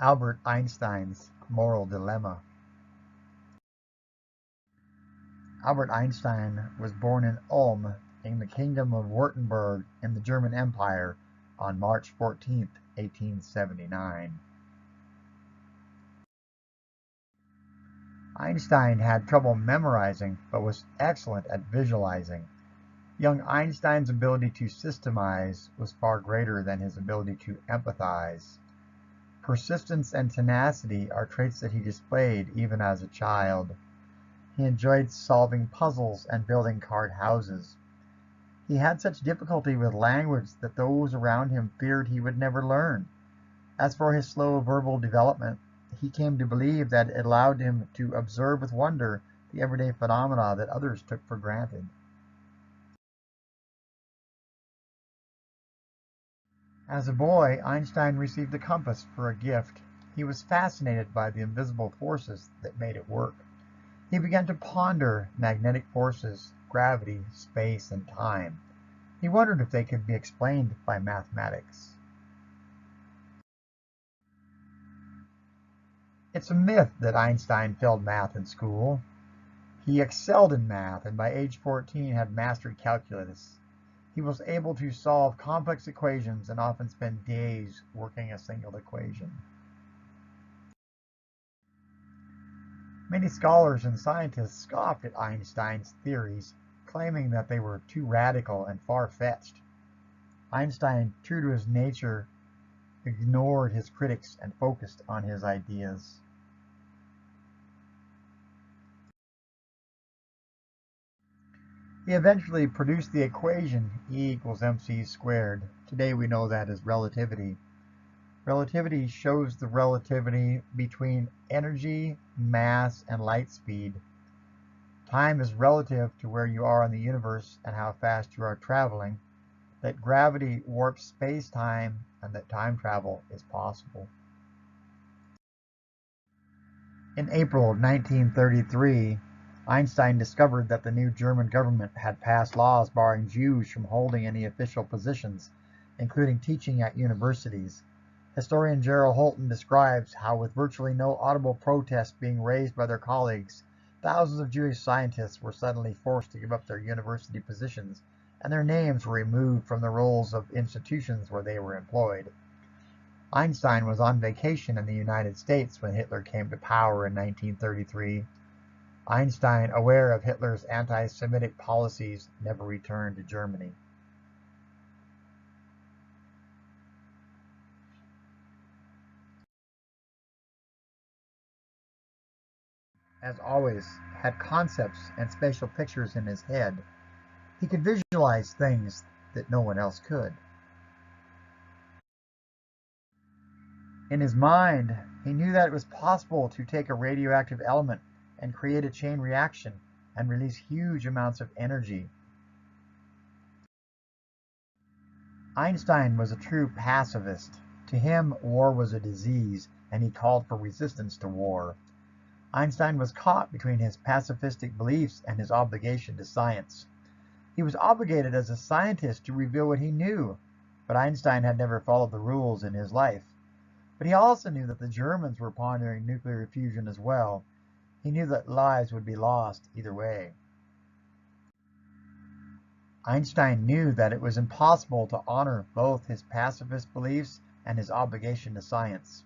Albert Einstein's moral dilemma. Albert Einstein was born in Ulm in the Kingdom of Württemberg in the German Empire on March 14, 1879. Einstein had trouble memorizing but was excellent at visualizing. Young Einstein's ability to systemize was far greater than his ability to empathize. Persistence and tenacity are traits that he displayed even as a child. He enjoyed solving puzzles and building card houses. He had such difficulty with language that those around him feared he would never learn. As for his slow verbal development, he came to believe that it allowed him to observe with wonder the everyday phenomena that others took for granted. As a boy, Einstein received a compass for a gift. He was fascinated by the invisible forces that made it work. He began to ponder magnetic forces, gravity, space, and time. He wondered if they could be explained by mathematics. It's a myth that Einstein failed math in school. He excelled in math and by age 14 had mastered calculus. He was able to solve complex equations and often spend days working a single equation. Many scholars and scientists scoffed at Einstein's theories, claiming that they were too radical and far-fetched. Einstein, true to his nature, ignored his critics and focused on his ideas. He eventually produced the equation E equals mc squared. Today we know that as relativity. Relativity shows the relativity between energy, mass, and light speed. Time is relative to where you are in the universe and how fast you are traveling, that gravity warps space-time, and that time travel is possible. In April of 1933, Einstein discovered that the new German government had passed laws barring Jews from holding any official positions, including teaching at universities. Historian Gerald Holton describes how, with virtually no audible protest being raised by their colleagues, thousands of Jewish scientists were suddenly forced to give up their university positions, and their names were removed from the rolls of institutions where they were employed. Einstein was on vacation in the United States when Hitler came to power in 1933. Einstein, aware of Hitler's anti-Semitic policies, never returned to Germany. As always, had concepts and spatial pictures in his head. He could visualize things that no one else could. In his mind, he knew that it was possible to take a radioactive element and create a chain reaction and release huge amounts of energy. Einstein was a true pacifist. To him, war was a disease, and he called for resistance to war. Einstein was caught between his pacifistic beliefs and his obligation to science. He was obligated as a scientist to reveal what he knew, but Einstein had never followed the rules in his life. But he also knew that the Germans were pondering nuclear fusion as well. He knew that lives would be lost either way. Einstein knew that it was impossible to honor both his pacifist beliefs and his obligation to science.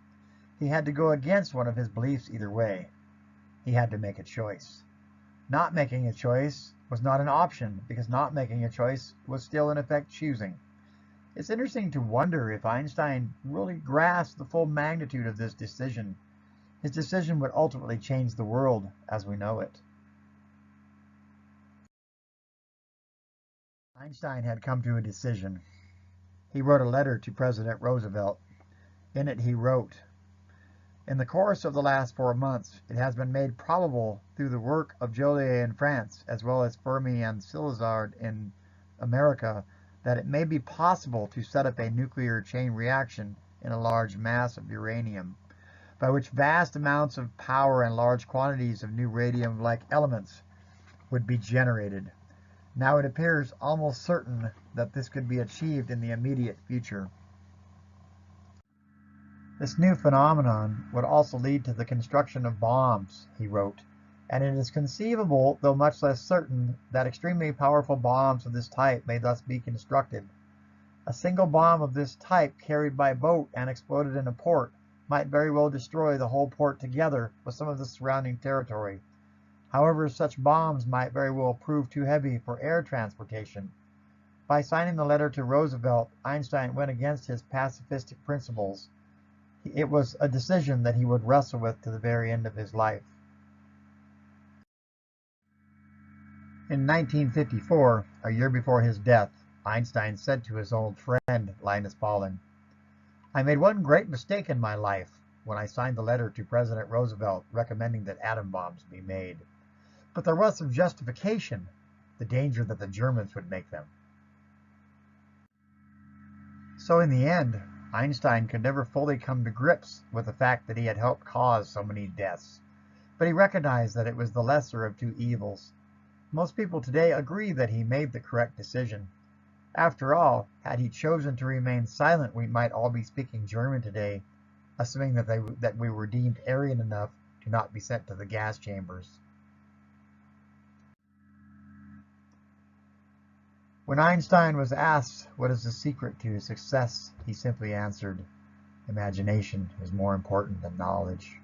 He had to go against one of his beliefs either way. He had to make a choice. Not making a choice was not an option, because not making a choice was still in effect choosing. It's interesting to wonder if Einstein really grasped the full magnitude of this decision. His decision would ultimately change the world as we know it. Einstein had come to a decision. He wrote a letter to President Roosevelt. In it he wrote, "In the course of the last 4 months, it has been made probable through the work of Joliet in France, as well as Fermi and Szilard in America, that it may be possible to set up a nuclear chain reaction in a large mass of uranium, by which vast amounts of power and large quantities of new radium-like elements would be generated. Now it appears almost certain that this could be achieved in the immediate future." This new phenomenon would also lead to the construction of bombs, he wrote, and it is conceivable, though much less certain, that extremely powerful bombs of this type may thus be constructed. A single bomb of this type carried by boat and exploded in a port might very well destroy the whole port together with some of the surrounding territory. However, such bombs might very well prove too heavy for air transportation. By signing the letter to Roosevelt, Einstein went against his pacifistic principles. It was a decision that he would wrestle with to the very end of his life. In 1954, a year before his death, Einstein said to his old friend Linus Pauling, "I made one great mistake in my life when I signed the letter to President Roosevelt recommending that atom bombs be made. But there was some justification, the danger that the Germans would make them." So in the end, Einstein could never fully come to grips with the fact that he had helped cause so many deaths, but he recognized that it was the lesser of two evils. Most people today agree that he made the correct decision. After all, had he chosen to remain silent, we might all be speaking German today, assuming that we were deemed Aryan enough to not be sent to the gas chambers. When Einstein was asked what is the secret to his success, he simply answered, "Imagination is more important than knowledge."